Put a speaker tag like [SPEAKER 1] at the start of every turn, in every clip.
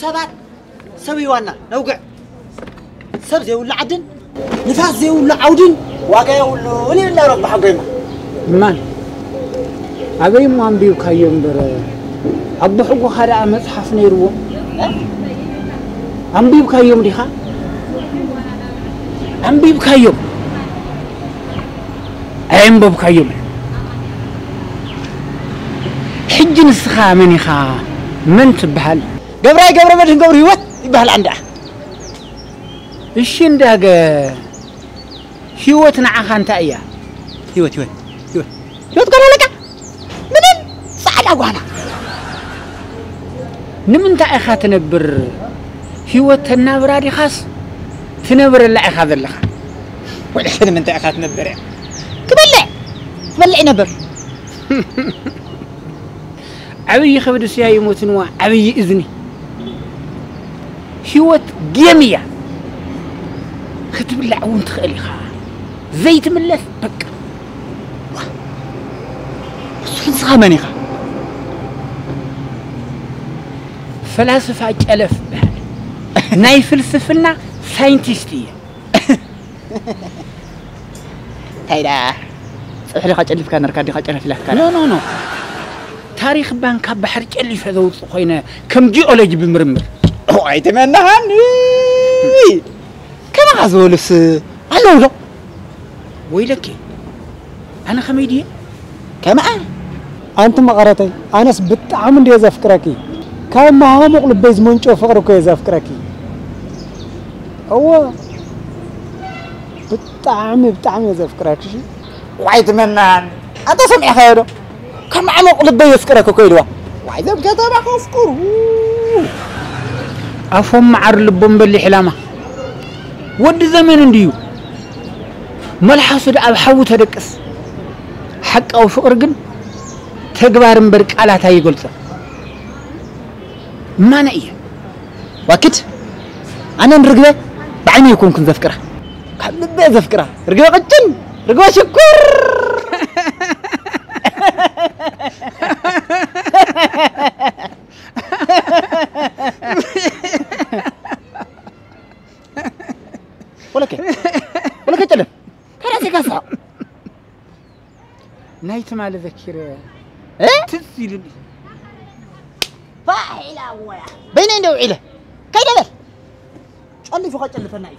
[SPEAKER 1] سبات سوي وانا نوقع سب زي ولا عدن نفاس زي ولا عودن واقع ولا ولي لا رب حقيمه
[SPEAKER 2] من أبي ما أمبيو كيوم برا أبو حقو خارع مصحف نيرو أمبيو كيوم ديها أمبيو كيوم أمبيو كيوم حج نسخة مني خا من تبهل
[SPEAKER 1] قبراي قبر بدن قبر هيوت يبهل عنده
[SPEAKER 2] الشين داق هيوت نعخ أنت أياه
[SPEAKER 1] هيوت قالوا لك منين صعد أقوانا
[SPEAKER 2] نمنت أخا تنبر هيوت تنبر هذه خاص تنبر اللي أخذ اللخ
[SPEAKER 1] ولا شنو من أخا تنبر تبلع نبر
[SPEAKER 2] عبي خبر سيا يموت نوا عبي إذني هيوت جميع كتبلع وانت خالي خا زيت ملث بك
[SPEAKER 1] صغا منيخا
[SPEAKER 2] فلاسفة ألف ناي فلسفلنا ساينتيستية
[SPEAKER 1] هيدا صحيح لك ألف كان ركادي خاطر ألف لك كان
[SPEAKER 2] نو تاريخ بانك بحر ألف هذا وصخينا كم جيولوجي بمرمر
[SPEAKER 1] أوه يتمنى هني كم عزولس علو
[SPEAKER 2] ويلك أنا خميدية
[SPEAKER 1] كما
[SPEAKER 3] أنت ما قرأتي أنا سبت عمل دي زفكركي كان ما هو مقلب بيزمون شو فقرك يزفكركي هو بتعمل يزفكركي
[SPEAKER 1] ويتمنى أنت سمع خيره كم عم مقلب بيزفكرك كيلوا وإذا بكذا ما خفكر
[SPEAKER 2] أفهم معر لبهم باللي حلامة ود زمن انديو ملحص أب حوت هدكس حق أو فقرقن تجبارن برك على تاي قلت ما نأيه
[SPEAKER 1] وكت أنا نرجع بعيني يكون كنت ذكره كم بذكره رجع قتن رجع شكر ولا كتلف كراسي كسر
[SPEAKER 2] نايت مال ذكر تسيلني
[SPEAKER 1] فاحلة ويا بينين دوعيله كيدا بس اللي فوق اللي فناي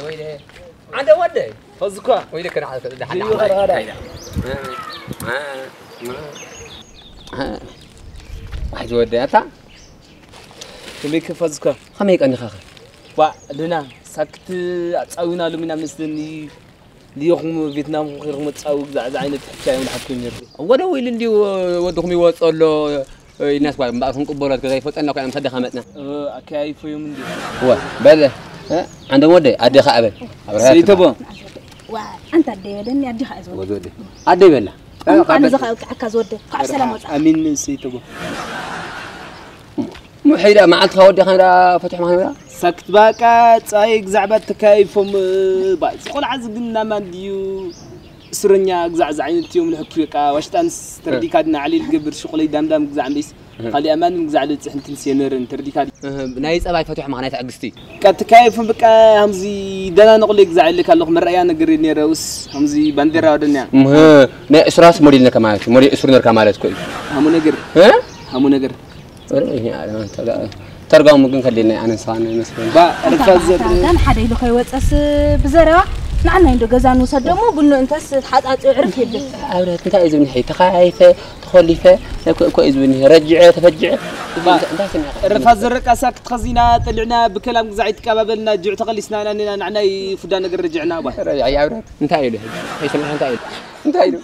[SPEAKER 4] ويلي عند ودي فزكوا ويلي كان على دحنا واحد ودي أتا
[SPEAKER 5] كميك فزكوا
[SPEAKER 4] خميك أني خاخ
[SPEAKER 5] لنا سكت أتسوينا له من أمسني ليهم فيتنام غيرهم تسوي زعين تحكي من حكيم يرد
[SPEAKER 4] ولا ويلي اللي ودهم يوصل له الناس بقى هم قبولات كذا يفوت أنا كان مصدق خامتنا
[SPEAKER 5] كيف يوم دي
[SPEAKER 4] هو بله عندهم ودي أدي خابل
[SPEAKER 5] سيتبو
[SPEAKER 6] أنت أدي بدني أدي خازود
[SPEAKER 4] ودي أدي بله
[SPEAKER 6] أنا زخ كازود سلام
[SPEAKER 5] أمين سيتبو
[SPEAKER 4] محيرة ما عاد خودي خنا فتح معنا
[SPEAKER 5] سكت بقى تايق زعبت كيفهم بقى قول عزقنا ما ديو سرنيا جزع عينتيوم الحكي بقى واش تردي كادنا علي القبر شغلي دام جزع عميس خلي أمان جزع لتحنت نسينر تردي كاد
[SPEAKER 4] نايس أباي فتح معنا تعجستي
[SPEAKER 5] كات كيفهم بقى همزي دنا نقول جزع لك الله مرة أنا قريني روس همزي بندرة ودنيا
[SPEAKER 4] نا إسراس موديلنا كمالك موديل إسرنا كمالك كوي
[SPEAKER 5] همو نقر همو نقر
[SPEAKER 4] ترجع ممكن خلينا أنا إنسان مثلاً.
[SPEAKER 5] بقى
[SPEAKER 6] كان حدا يلو خيوت أس بزرع نعنا عندو جزانو صدمو بنو أنتس حد أعرف يده.
[SPEAKER 4] أولا أنت إذا من حي تخايفة تخليفة كويس بني رجع تفجع.
[SPEAKER 5] الرفاز الرقة ساكت خزينة طلعنا بكلام زعيت كبابلنا جع تخلصنا أننا نعنا يفدانا رجعنا بقى.
[SPEAKER 4] رجع يا أولا أنت أيله هي سمعنا أنت أيله. أنت أيله.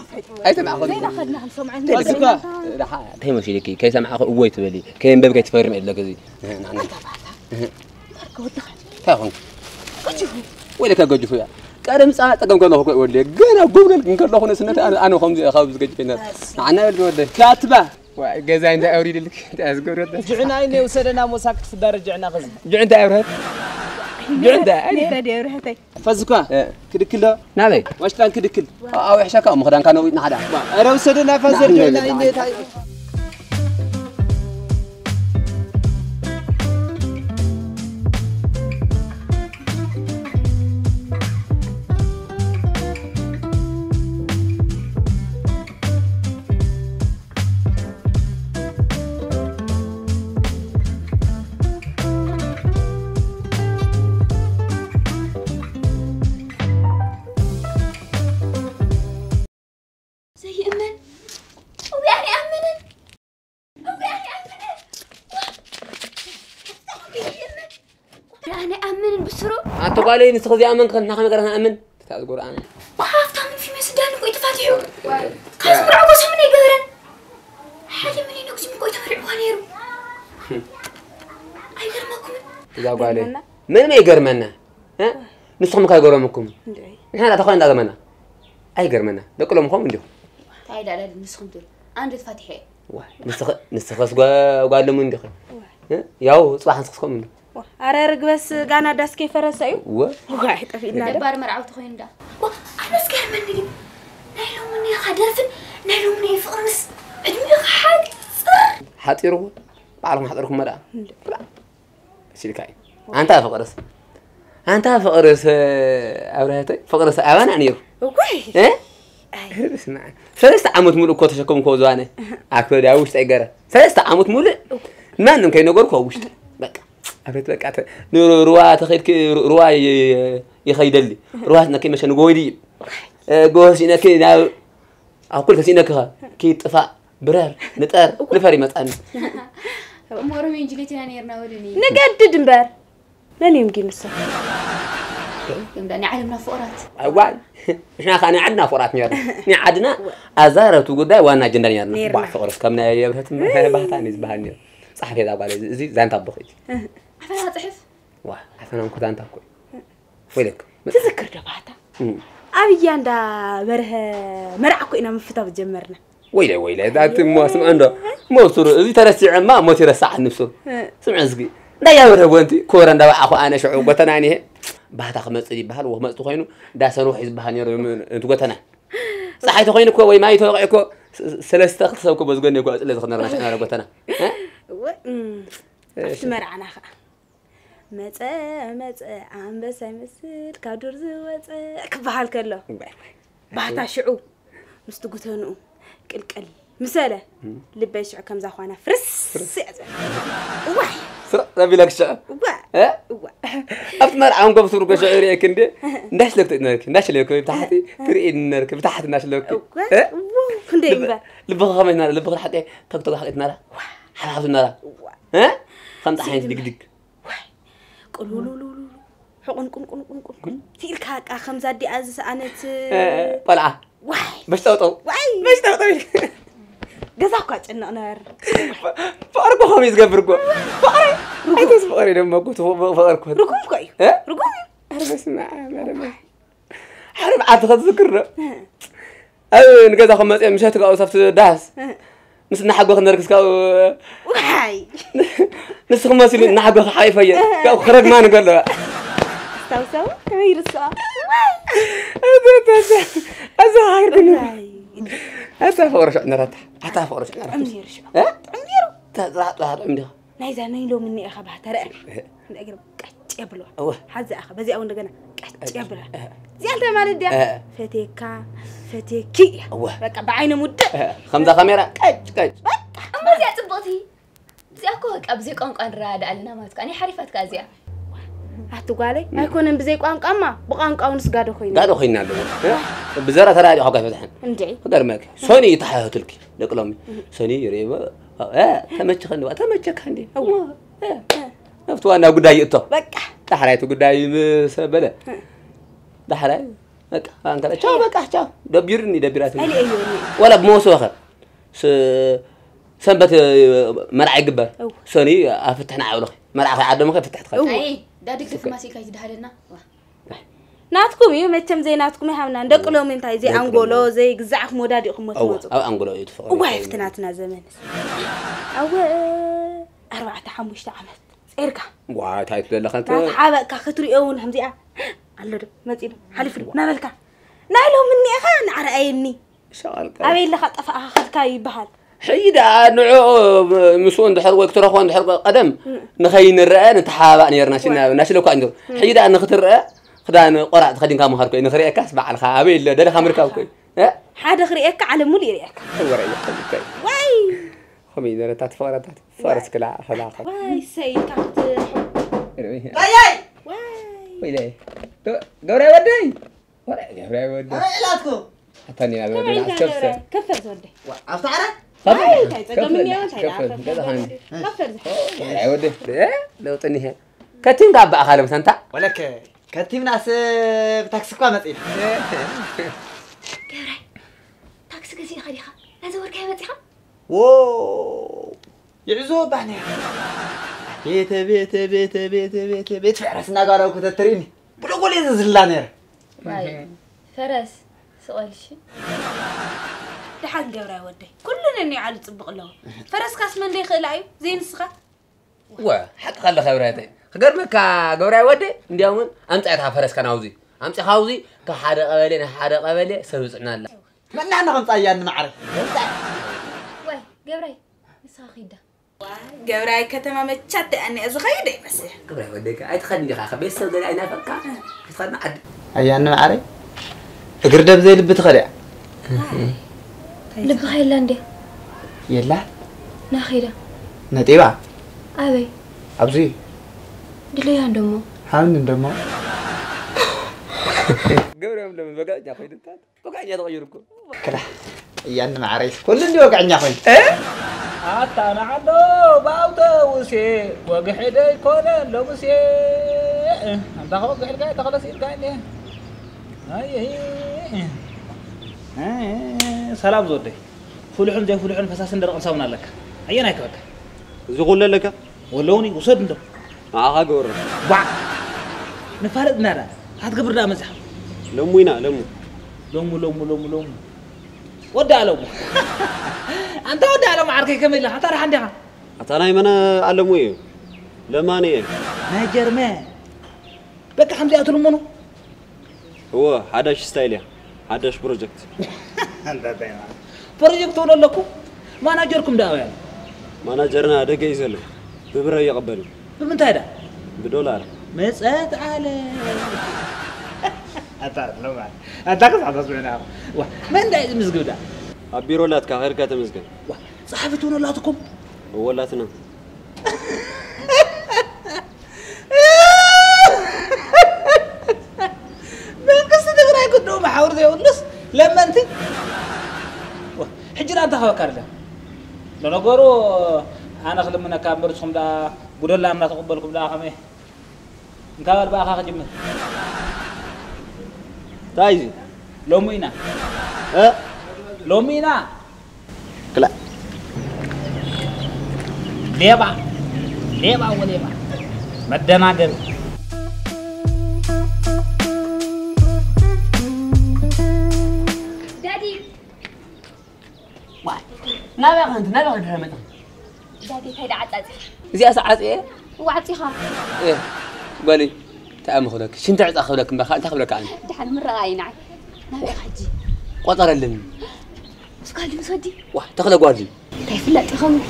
[SPEAKER 4] أي سمع أخذ.
[SPEAKER 6] لين أخذنا هم سمعنا.
[SPEAKER 5] بسكوا.
[SPEAKER 4] لا هي مش ليكي كي سمع أخذ قويت بلي كي بابك يتفرم إلا كذي. نعنا. تاخون. ويلك أجود فيها. كارم ساعة تقوم كنا هو ولا جينا جوجل كنا هو نسنت أنا خمسة خمس كذي كنا. نعنا ولا
[SPEAKER 5] كاتبة
[SPEAKER 4] جزاء أنت أوريد لك أنت أزقرت
[SPEAKER 5] جعنا إني وسدنا موساكت في الدار جعنا غزل
[SPEAKER 4] جع أنت أوريد جع أنت
[SPEAKER 6] نيرة دي ورهتي
[SPEAKER 5] فزكوا كدكلا
[SPEAKER 4] نعم
[SPEAKER 5] واش كان كدكل
[SPEAKER 4] أو إحشاك أم خدان كانوا نحدا
[SPEAKER 5] أنا وسدنا فزر جعنا إني
[SPEAKER 4] أنت قالي نستخدم أمن كنا خم قرنا أمن تأذكر أنا
[SPEAKER 7] وحافظ من في مسدان كوي تفاتيحو كاس مرعو بس من يقدرن حاجة من ينقز من كوي تفرعو هنيرو أي قرمكم
[SPEAKER 4] إذا قالي من ما يقرمنا ها نسخم كاي قرمكم إحنا لا تخوين دعمنا أي قرمنا ده كلهم خم عنده
[SPEAKER 7] هاي لا نسخم دول عندي تفاتيحي
[SPEAKER 4] نستخلص وقال لهم عنده ياو صباح نسخم عنده
[SPEAKER 6] أرى رجبس جانا داس كيف رسايو واحد أفيدنا
[SPEAKER 7] دبار مرعو تخوين دا أنا سكر من نجيب نايلو مني خدرفن نايلو مني فقرس عدمي حاج
[SPEAKER 4] حاطيرو بعرفهم حاطيركم مرة لا شركاي أنت فقرس أوريتي فقرس أوان عنيرو
[SPEAKER 6] كويس
[SPEAKER 4] إيه اسمع 3 عامات مولو كوتا شكم كوزانه أكبر داوش تأجره 3 عامات مولو ما نمكن نقول كووش بقى أبيت بقى روا تخيل روا يخيدلي روا نكى مش نقولي جوز إنك نا أقول كسينك كي طفى برر نتأر نفري متأن
[SPEAKER 7] أمورهم ينجليتنا نيرنا ولني
[SPEAKER 6] نجدد مبار لن يمكن الصح
[SPEAKER 7] يوم ده نعلمنا فقرات
[SPEAKER 4] أول إحنا خانة عندنا فقرات نيرنا نعدنا أزارة وجودة وأنا جندنا نيرنا بعد فقرات كمنا يبرت بحثاني زبانير صح كذا قال زي أنت بخيج
[SPEAKER 7] عفنا تحف
[SPEAKER 4] واه عفنا كنت أنت كوي ويلك
[SPEAKER 6] تذكر دبعتها أبي ياندا مرعكو إنا مفتاح جمرنا
[SPEAKER 4] ويلة ده تم سمع عنده ما صور زي ترى ما ترى نفسه سمع زقي ده يا ورا وانتي كورن ده أخو أنا شعوب بتنانيه بعد خمس لي بحال وخمس تخينه ده سنروح يزبحني أنتوا قتنا صحيح تخينه كوا ويا ما يتوقعكوا سلسة خسوكوا بس قلنا كوا اللي خدنا رمش أنا قتنا
[SPEAKER 6] مرعنا خا متى عم بس مثل كادر زوات كبحال كله بعد شعوب مستقطنو قلقل مساله لبي شع كم زاخوانا فرس واي
[SPEAKER 4] سر ربي لك شع ها أفتمر عم قبل صورك شعري كندي ناش لك تنرك ناش لك بتاعتي كريم نرك بتاعت ناش لك
[SPEAKER 6] ها كندي بقى
[SPEAKER 4] لبغى خمسنا لبغى حتى تك حقتنا حلحظنا ها خمس حين دق
[SPEAKER 6] قولولولولو حقن قن في الكاك خمسة دي أز أنت
[SPEAKER 4] طلعة
[SPEAKER 6] واي
[SPEAKER 4] باش توطو باش توطو
[SPEAKER 6] جزاك إنه أنا
[SPEAKER 4] فقركم خميس قبركم فقري هيتوس فقري لما كنت فقركم
[SPEAKER 6] ركوب كوي ركوب
[SPEAKER 4] أنا بسمع حرب عاد تذكر أنا نجزا خمس مش هتقع صفت داس مثل نحقق نركز كاو
[SPEAKER 6] واي
[SPEAKER 4] نسخ ما سيل نحقق حايفية كاو خرج ما نقول له
[SPEAKER 6] سو كم يرسى
[SPEAKER 4] أزهر كله أتى فورش نرات أتى فورش نرات
[SPEAKER 6] أمير شو
[SPEAKER 4] أمير تطلع أمير
[SPEAKER 6] نايزا نيلو مني أخا بحترق نقدر كأتي أبلوا حزة أخا بزي أول نجنا كأتي أبلوا زيادة ما ندي فتيكي بقى بعين مدة
[SPEAKER 4] 5 كاميرا كج
[SPEAKER 7] أما زي تبغتي زي أكو أبزي قنقان راد علينا ما تكاني حريفات كازيا
[SPEAKER 6] هتقولي ما يكون بزي قنقاما بقنقاون سجادو خينا
[SPEAKER 4] قادو خينا له بزارة ترى حقا فتحن
[SPEAKER 6] ندعي
[SPEAKER 4] قدر ماك سوني تحيات لك لقلامي سوني يريبا تمشي خندوا تمشي خندي نفتوا أنا قداي إتو
[SPEAKER 6] بقى
[SPEAKER 4] تحريتو قداي مسبلة تحري بقى أنك شو بقى شو دبيراتي ولا بموسو آخر سنبت مرعي قبر سوني فتحنا عولخ مرعي عدم ما فتحت خير
[SPEAKER 7] أي دادك في ماسي كاي تدهلنا
[SPEAKER 6] ناتكم يوم يتم زي ناتكم يهمنا ندقلو من تاي زي أنغولو زي جزعف موداديكم متوتو
[SPEAKER 4] أو أنغولو يتفق
[SPEAKER 6] وبايفتناتنا زمان أو 4-5 عامات إركا
[SPEAKER 4] واو تايت بلا خنت
[SPEAKER 6] حابك كختري أون همزيا الله دم ما تيلو حلف له نابلكا نايلو مني أخان عرقيني
[SPEAKER 4] شغالك
[SPEAKER 6] أبي اللي خطف أخذ كاي بحال
[SPEAKER 4] حيدا نوع مسون دحر وقت رخوان دحر قدم نخين الرأي نتحابا نيرنا شنا ناشلو كاندو حيدا نخت الرأي خدان قرع تخدين كام هاركو نخري كاس بعد خابي لا ده خمر كاوكي ها
[SPEAKER 6] حدا خريك على مولي ريك
[SPEAKER 4] ورا يا
[SPEAKER 6] واي
[SPEAKER 4] خميد انا تات فارس كلا خلاص
[SPEAKER 6] واي سيد كانت
[SPEAKER 1] واي
[SPEAKER 6] واي
[SPEAKER 4] ويلي غوري ودي ورا غوري ودي
[SPEAKER 1] لاتكو
[SPEAKER 4] حتاني انا بدي كفر
[SPEAKER 6] كفر زودي
[SPEAKER 1] افتعرف
[SPEAKER 6] هاي تقمني وانت كفر
[SPEAKER 4] يا ودي لو تنيها كتين قابا خالم سنتا
[SPEAKER 1] ولك كتيم ناس بتاكسي كوا مصيف
[SPEAKER 7] كبري تاكسي كزي خديخه نزور كاي مصيخه
[SPEAKER 1] واو يعزو بحنا بيت فعرسنا قالوا كنت تريني بلو قولي زلانير
[SPEAKER 7] هاي فرس سؤالشي
[SPEAKER 6] لحق قبرا ودي كلنا اني على تصبق له فرس كاس من دي خلايو زين سخه
[SPEAKER 4] وا حق خلى خبراتي خقرمك غوري ودي اندياون امصيتها فرس كان اوزي امصي خاوزي كحاده قبلي حاده قبلي سبصنا لا
[SPEAKER 1] من نحن خمصايان معرف
[SPEAKER 7] واي قبري مساخيده
[SPEAKER 6] قبراي كتما متشات اني ازخيده بس
[SPEAKER 4] غوري ودي اي تخدني خبي سب دلي انا فكا تخدنا عد
[SPEAKER 1] ايان معرف اقر دب زي لب تخدع
[SPEAKER 7] لب خيلاندي
[SPEAKER 1] يلا
[SPEAKER 7] ناخيده
[SPEAKER 1] نتيبا
[SPEAKER 7] ابي
[SPEAKER 1] ابزي
[SPEAKER 7] دليان دمو
[SPEAKER 1] حامن دمو
[SPEAKER 4] غوري لما بقى خيدتات بقى تغيركم
[SPEAKER 1] كده ايان معرف كل اللي وقعنا خوين
[SPEAKER 2] حتى أنا عدو باوتوسي وقحدي كونه لوسي أنت خلاص قحد قاعد خلاص يرجع لي هاي سلام زودي فلحون زي فلحون فساس ندرق مساونا لك أينا هيك بقى
[SPEAKER 5] زغول لك
[SPEAKER 2] ولوني وصد ندم
[SPEAKER 5] غور
[SPEAKER 2] بع نفرد نرى هتقبرنا مزح
[SPEAKER 5] لموينا
[SPEAKER 2] لومو ودع لومو أنت ودع لومو عاركي كمل حتى راح عندها
[SPEAKER 5] أتانا يمنا علمويه لمانيه
[SPEAKER 2] ناجر ما بك حمزة أتلمونه
[SPEAKER 5] هو حداش ستايليا حداش بروجكت
[SPEAKER 2] أنت دايما بروجكت ولا لكم ما ناجركم داويا
[SPEAKER 5] ماناجرنا دقة يزلو ببره يقبلوا
[SPEAKER 2] بمن تهدا
[SPEAKER 5] بدولار
[SPEAKER 2] مسأت على أنت قصة تصبحنا من دا مزقو دا
[SPEAKER 5] أبيرو لاتك غير كاتم مزقن
[SPEAKER 2] صحفتون ولا تكم
[SPEAKER 5] هو لاتنا
[SPEAKER 2] من قصة تقرأي كنتو محاور ذي ونص لما أنت حجر أنت خواكار له لأنه قولوا أنا أخذ منك كامبرسكم دا قولوا الله أمنا تقبلكم دا خمي نكاول بقى خاخ جمل
[SPEAKER 5] تايزي
[SPEAKER 2] لومينا لومينا
[SPEAKER 1] كلا
[SPEAKER 2] ليبا وليبا مدنا قل
[SPEAKER 7] دادي
[SPEAKER 4] واي نابغ انت درمت
[SPEAKER 7] دادي هيدا عطازي
[SPEAKER 4] زي اسعات ايه
[SPEAKER 7] وعطيها
[SPEAKER 4] ايه قولي تأم خذك شنت عط اخذك بخا انت خذك عني
[SPEAKER 7] دحال مرة عينعي نابي حجي
[SPEAKER 4] قطر اللم
[SPEAKER 7] سكالي مسودي
[SPEAKER 4] واه تاخذ قواردي
[SPEAKER 7] تيفلت يخم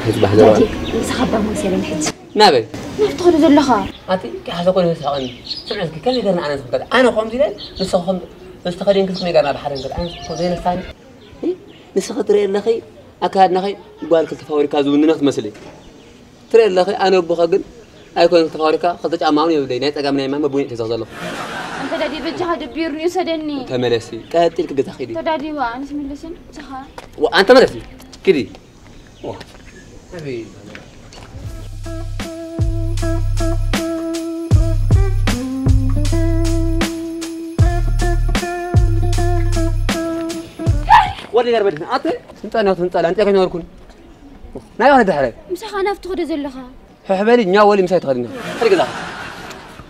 [SPEAKER 4] هذ بحذر
[SPEAKER 7] دادي مسخبر موسيري الحج
[SPEAKER 4] نابي
[SPEAKER 7] نفتخذ زلخا
[SPEAKER 4] أنتي كحاجة كل ساقني سمعت كم يقدر أنا سكت أنا قوم زين نسخهم نستخدم كل سمي قرنا بحرين كده أنا خذين الثاني نسخت ترى الأخي أكاد نخي قال كل تفاوريكا زون نخت مسلي ترى الأخي أنا بخاقل أيكون تفاوريكا خذت أمامي يبدي نيت أجمعني ما ببوني تزغزله
[SPEAKER 7] أنت دادي بجها دبيرني وسدني
[SPEAKER 4] تملسي كاتل كده تخيدي
[SPEAKER 7] دادي وأنا سملسن سخا
[SPEAKER 4] وأنت ملسي كذي واه نبي ودي دربت أنت أنت كن يوركون نايا هذا حرك
[SPEAKER 7] مسخا نفتخذ زلخا
[SPEAKER 4] حبالي نيا ولي مساي تخدنا خليك ذا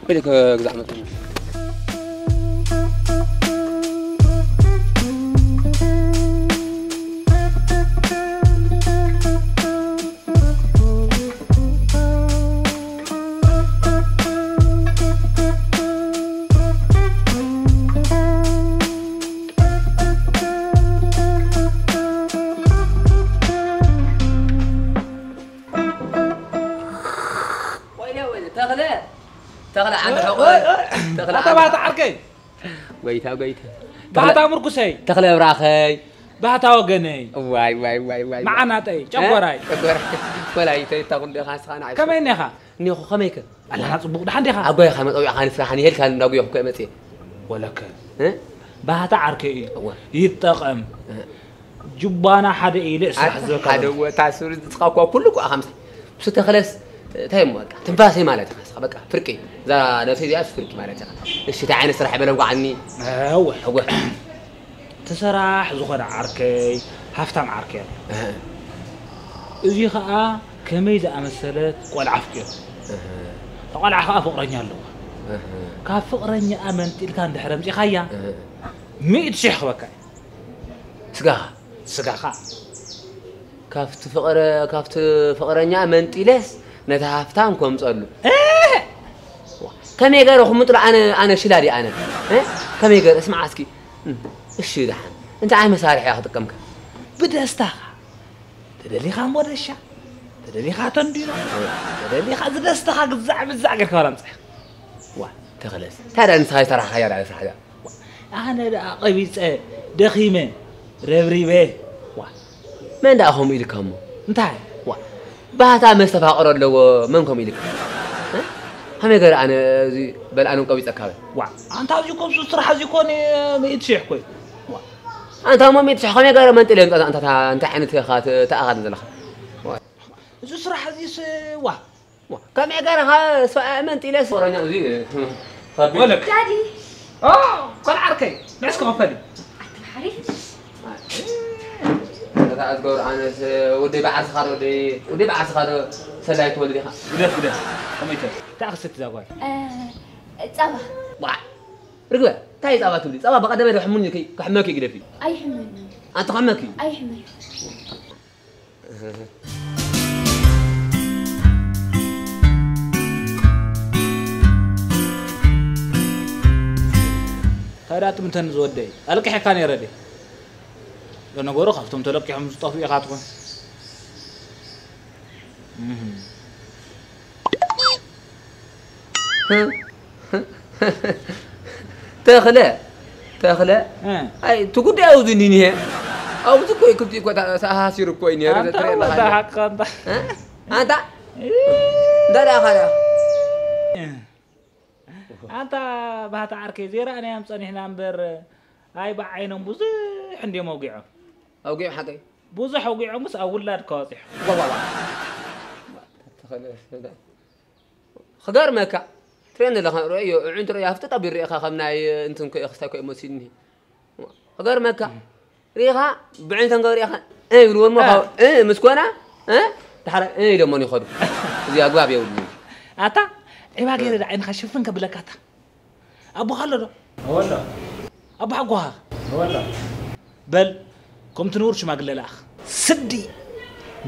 [SPEAKER 4] خليك زعمت
[SPEAKER 2] بهتا عركي
[SPEAKER 4] قويتا
[SPEAKER 2] بهتا مركسي
[SPEAKER 4] تخلى براخي
[SPEAKER 2] بهتا وقني
[SPEAKER 4] واي
[SPEAKER 2] معنا تاي جبوراي
[SPEAKER 4] ولا يتي تقول لي خاص خان عايش
[SPEAKER 2] كمين يا خا
[SPEAKER 4] نيخو خميك
[SPEAKER 2] الله صبوق دحان يا خا
[SPEAKER 4] ابوي خمس او خان فرحني هل كان ناقو يحكي متي
[SPEAKER 2] ولك
[SPEAKER 4] ها
[SPEAKER 2] بهتا عركي يتقم جبانا حدا إلي اسرح زوكا
[SPEAKER 4] حدا وتاسور تسقاكوا كلكم خمسه بس تخلص تايم وقع تنفاسي مالتي خلاص بقى فرقي ذا نفسي دي فرقي مالتي ايش تعين اسرح بلو عني
[SPEAKER 2] هو تسرح زخد عركي هفتم عركي اجي خا كميزه امثلت قلع فكر قلع خا فقرنيا له كاف فقرنيا امنت كان دحرمجي خيا 100 شيخ بكاي سقاخا كافت فقرنيا امنتيلس نتهافتام كم صلو كم يقرا خم طلع انا شلالي انا كم يقرا اسمع اسكي ايش دحن انت عاي مسارح يا تقمك بدستا تدلي خا مودشا تدلي خا تندينا تدلي خا زدستا بزع كلام صح
[SPEAKER 4] وا تخلص ترى انت هاي صراحه خيار على صراحه
[SPEAKER 2] انا قبيص دخيمه ربريبه وا
[SPEAKER 4] من داهم يلكم
[SPEAKER 2] انتاي
[SPEAKER 4] وا باتا مستفاقر لو منكم يلك هم يقرا انا زي بل انا قبيص اكابه
[SPEAKER 2] وا انت ازيكم صراحه ازيكون 100 شيخ كوي
[SPEAKER 4] وا انت ما 100 شيخ هم يقرا من تلين انت حنت خات تاخذ زلخ وا
[SPEAKER 2] زي صراحه زي وا
[SPEAKER 4] كم يقرا سواء من تلين صورنا زي
[SPEAKER 2] ولك
[SPEAKER 7] دادي
[SPEAKER 2] كل عركي نعسكم افدي
[SPEAKER 7] حريف
[SPEAKER 4] هذا أذكر أنا ودي بعرس خار ودي بعرس خار سلايت ولدي خا
[SPEAKER 2] وده كميت تاخذ ست زواج
[SPEAKER 7] صبا
[SPEAKER 4] واحد رجوع تاي صبا تولي صبا بقى دم يحملني كي كحماكي كده في
[SPEAKER 7] اي حمل
[SPEAKER 4] أنت حماكي
[SPEAKER 7] اي حمل
[SPEAKER 2] هذا تمتن زودي ألقي حكاني يردي لأنه قولوا خفتم تلقي حمص طفي خاطكم
[SPEAKER 4] تخلى أي تقول ده أوزني هي أو تقول كنت يقول سأحاسير كويني
[SPEAKER 2] أنت هذا حق
[SPEAKER 4] أنت ده خلا
[SPEAKER 2] أنت بهت عركي زيرا أنا يمسني هنا نبر هاي بعينهم بوزح عندي موقعه
[SPEAKER 4] أوقع حقي
[SPEAKER 2] بوزح وقعه بس أولاد كاطح
[SPEAKER 4] والله خجار مكة ترين اللي رأيه عند رأيه هفتة طبيعي أخا خمنا أنتم كأختك مسيني خجار مكة ريها بعين تنقر يا أخا إيه يقولون ما إيه مسكونة تحرك إيه لما يخدم زي أقوى بيقولون
[SPEAKER 2] أتا إيه ما غير عين خشفن قبل كاتا أبو خالد
[SPEAKER 5] ولا
[SPEAKER 2] أبو حقوها
[SPEAKER 5] ولا
[SPEAKER 2] بل كم تنور شو ما قل الأخ سدي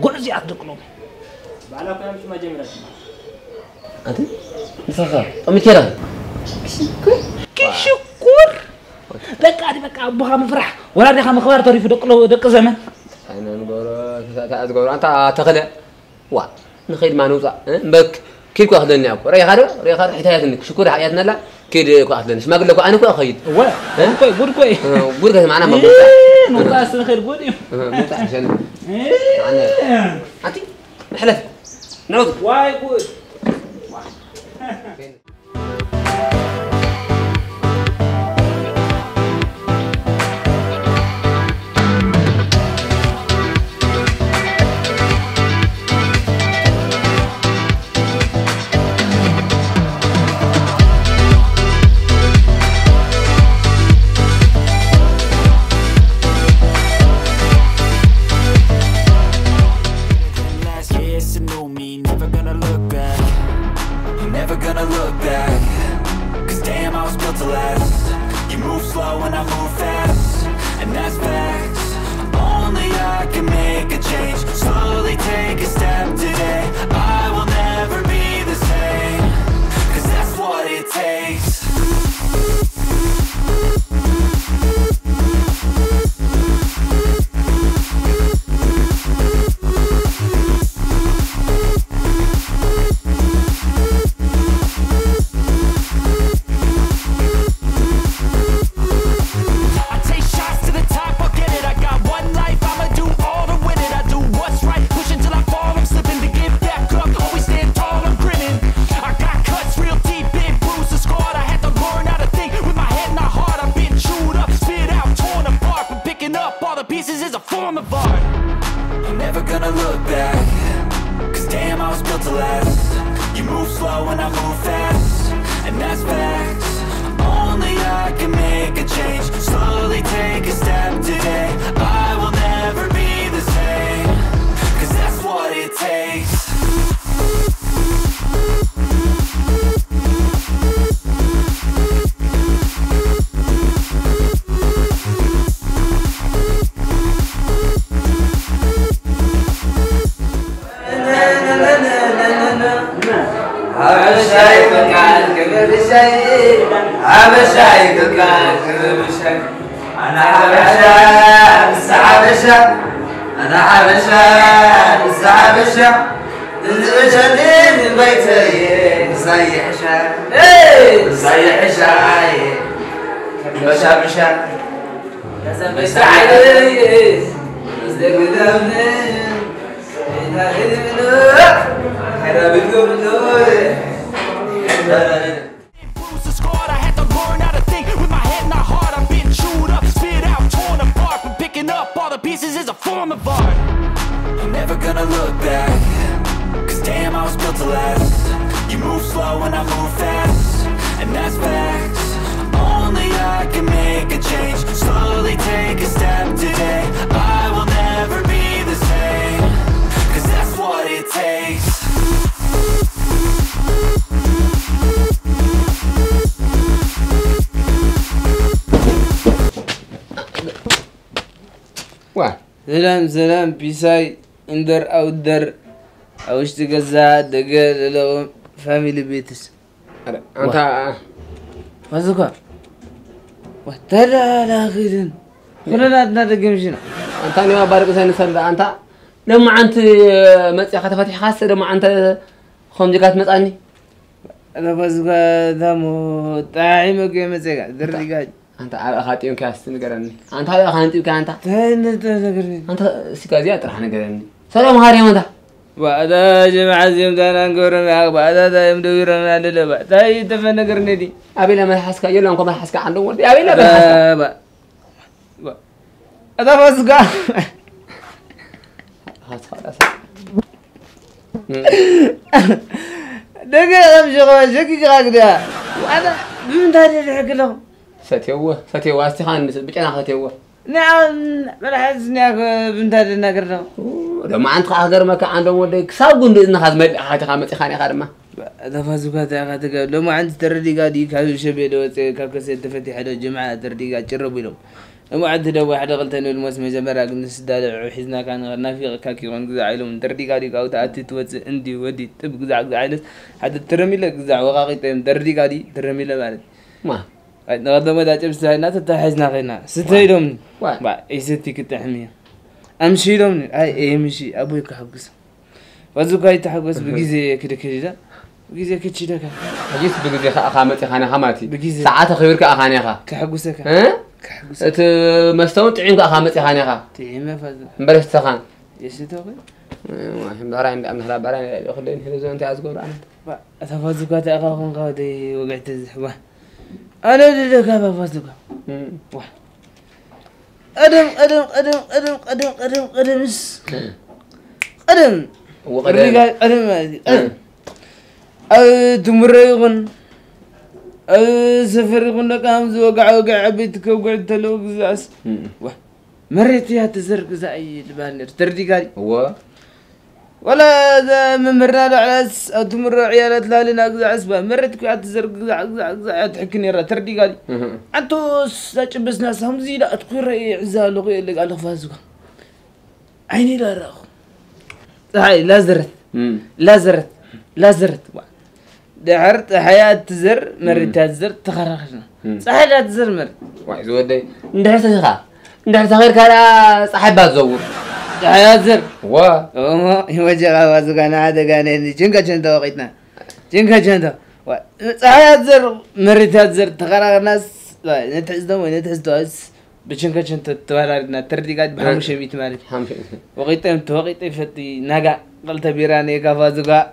[SPEAKER 2] قعزي أصدقلهم
[SPEAKER 5] بعلا كلام شو ما جمرت
[SPEAKER 4] أنت مسافر أمي كيران
[SPEAKER 2] كشكور بقى دي بقى أبوها مفرح ولا دي خم خبر طريف دق زمن
[SPEAKER 4] أنا نقول أنت تغلى وا نخيل ما نوصل بك كيف أخذني أبو ريح هذا حياتك شكور حياتنا لا كيف أخذني ما أقول لك أنا كو أخيد
[SPEAKER 2] هو قول كوي
[SPEAKER 4] معنا ما
[SPEAKER 2] نوقاس نخيل قولي
[SPEAKER 4] مو عشان أنا أنتي حلف نوض
[SPEAKER 2] واي قول
[SPEAKER 8] Never gonna look form of art. I'm never gonna look back, 'cause damn, I was built to last. You move slow and I move fast, and that's facts. Only I can make a change, slowly take a step today. I will never be the same, 'cause that's what it takes.
[SPEAKER 9] أنا حبشة بس حبشة أنا حبشة بس حبشة الجديد بيتي زي حشا زي حشا بشا بشا بس عايز بس قدامنا هنا بتقول
[SPEAKER 8] The squad, I had to learn how to think with my head, not heart. I've been chewed up, spit out, torn apart. But picking up all the pieces is a form of art. I'm never gonna look back, 'cause damn, I was built to last. You move slow and I move fast, and that's facts. Only I can make a change, slowly take a step today. I will never be the same, 'cause that's what it takes.
[SPEAKER 5] سلام بيساي اندر او در او اشتغزا دقل لو فاميلي بيتس
[SPEAKER 4] انت
[SPEAKER 5] فازوكا وتلا لا غيرن كلنا نادقمشنا
[SPEAKER 4] انت انا بارك سنه سنه انت لما انت مصيا فتح خاصه لما انت خمجات مصاني
[SPEAKER 5] انا فازوكا دمو طاعمه كمصيا دريغاج
[SPEAKER 4] انت خاطيون كاست نغرني انت على خانتي كانت انت سيكازيا طرح نغرني سلام هاريم انت
[SPEAKER 5] بعد جماعه زيم دانا نغرم يا بعد دايم دويرم على با تاي تفنغرني دي
[SPEAKER 4] ابي لما حسكا يلونكم ما حسكا عنده ولدي ابي لما حسكا
[SPEAKER 5] با ادا فاسكا
[SPEAKER 4] خلاص
[SPEAKER 5] دقيقه امشي شكي كراكدا وانا من تاني الحقلهم
[SPEAKER 4] فتيوه استخان بيجنا فتيوه
[SPEAKER 5] نعم بلحسني بنت هذا النقرة
[SPEAKER 4] لما أنت خاطر ما كان عندهم ودك ساقون دينا خاز مل خاطر خامة خاني خارمة
[SPEAKER 5] هذا فازوكات يا خاطر لو ما عند تردي قادي كذا شبيه لو كاكسيت تفتح على جماعة تردي قاد جربوا لهم لما عند لو واحد غلطان الموسم جمرة قلنا سدال حزنا كان غنا في كاكي وان عائلهم تردي قادي قاو تأتي توت عندي ودي تبقى عائلة هذا ترمي لك زع وقاقي تيم تردي قادي ترمي له مالك
[SPEAKER 4] ما
[SPEAKER 5] نقدر ما داعي بس هاي ناس تحزنا خينا ستيلهم با إيستي كتحمية أمشي لهم أي مشي أبوي كحبس وزوجي تحبس بجيزة كده كده بجيزة كده كده
[SPEAKER 4] حجيت بجيزة خامتي خانة خامتي ساعات خيرك أخاني خا
[SPEAKER 5] كحبسك
[SPEAKER 4] ها كحبس أنت مستوى تعين خامتي خاني خا
[SPEAKER 5] تعين ما فاز
[SPEAKER 4] مبرش تخان
[SPEAKER 5] يستوي
[SPEAKER 4] ما هم دارين أمن هلا برين يأخذين هذا زين تعزقوا عنه
[SPEAKER 5] با أتفازوكات أخاهم قادي وقعت الزحمة أنا اللي كابا فازوكا أدم تمريغن سفر يغن كام وقع بيتك وقعد تلوق زاس مريت يا تزرق زي البانر تردي قال
[SPEAKER 4] هو
[SPEAKER 5] ولا ذا ممرنا له على أو تمر عيالات لا لنا قزع أسباب مرت كي تزرق قزع تحكني را تردي قال أنتو ساج بس ناس هم زيدا أتقول عزال لغي اللي قال فازوك عيني لا راخ هاي لا زرت دحرت حياة تزر مرت تزر تخرجنا صحيح لا تزر مر
[SPEAKER 4] واحد ودي ندرس غير كلا صاحب زور
[SPEAKER 5] حياة زر
[SPEAKER 4] وا
[SPEAKER 5] يوجه غوازك أنا هذا قال إني جنكا جنتا وقتنا جنكا جنتا حياة زر مرت زر تخرج ناس لا نتحس دوس بجنكا جنتا توالرنا تردي قاعد بحمش بيت مالك وقتهم توقيت فتي نجا قلت بيراني كفازوكا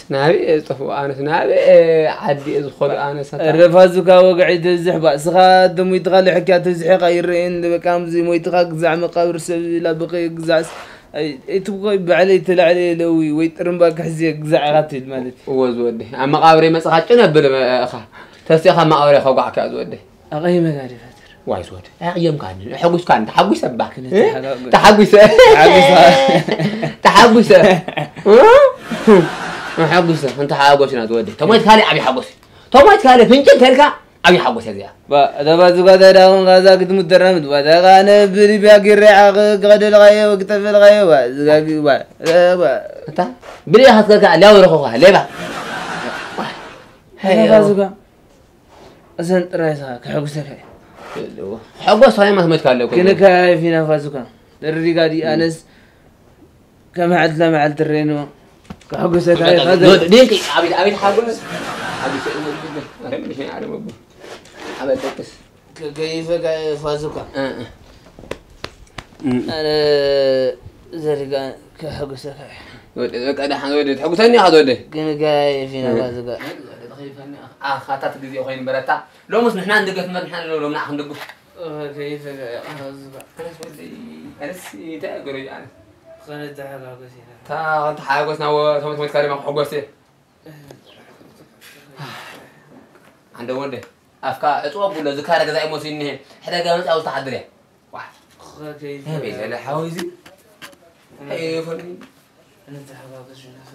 [SPEAKER 4] نابي طفو أنا نابي عدي إذخل أنا ستا
[SPEAKER 5] الرفازك وقعد تزح بأسخا دم يتغلي حكاية تزحي غيرين بكام زي ما يتغاق زع مقابر سبي لا بقي قزعس تبغى بعلي تلعلي لوي ويترم باك حزيك زع غاتل مالك
[SPEAKER 4] وزودي أما قابري ما سخاتنا بل أخا تسيخا ما قابري خوقع كازودي
[SPEAKER 5] أغير ما قاعد فاتر
[SPEAKER 4] واي زود أيام كان حقوس كان تحقوس سباك
[SPEAKER 5] تحقوس
[SPEAKER 4] تحقوس حقوس أنت حقوس نازودي توميت كالي أبي حقوس توميت كالي فينجن تلقى أبي حقوس هذيا
[SPEAKER 5] ده بازو قاعد يراهم غازا كنت متدرب وده غانا بري باقي الرعاق قاعد الغاية وقت في الغاية
[SPEAKER 4] أنت بري هاتك لا ورخوها ليه بقى
[SPEAKER 5] هاي بازو قاعد أزن رئيسها كحقوس هاي
[SPEAKER 4] حقوس هاي ما تكلم
[SPEAKER 5] كنا كاي فينا بازو قاعد الرجال أنس كم عدل مع الترينو كحقوس هاي هذا
[SPEAKER 4] دينك أبي حقوس أبي شيء عارف أبو أبي تكس
[SPEAKER 5] كيف فازوكا أنا زرقان كحقوس هاي
[SPEAKER 4] بك أنا حنودي حقوسني هذا
[SPEAKER 5] كنا جاي فينا فازوكا
[SPEAKER 4] خاطرت جزء وخين برتا لو مش نحن عندك نحن لو نحن عندك
[SPEAKER 5] كيف فازوكا
[SPEAKER 4] أنا سي تأجر يعني
[SPEAKER 5] خلنا نتحقق حقوسنا
[SPEAKER 4] تا حقوسنا وثم تكلم عن حقوسي عنده ولده أفكار أتوقع ولا ذكر كذا إيموسينه حدا قامت أو تحضريه واحد
[SPEAKER 5] كيف
[SPEAKER 4] هذا لا حاوزي أيه فلان
[SPEAKER 5] نتحقق حقوسنا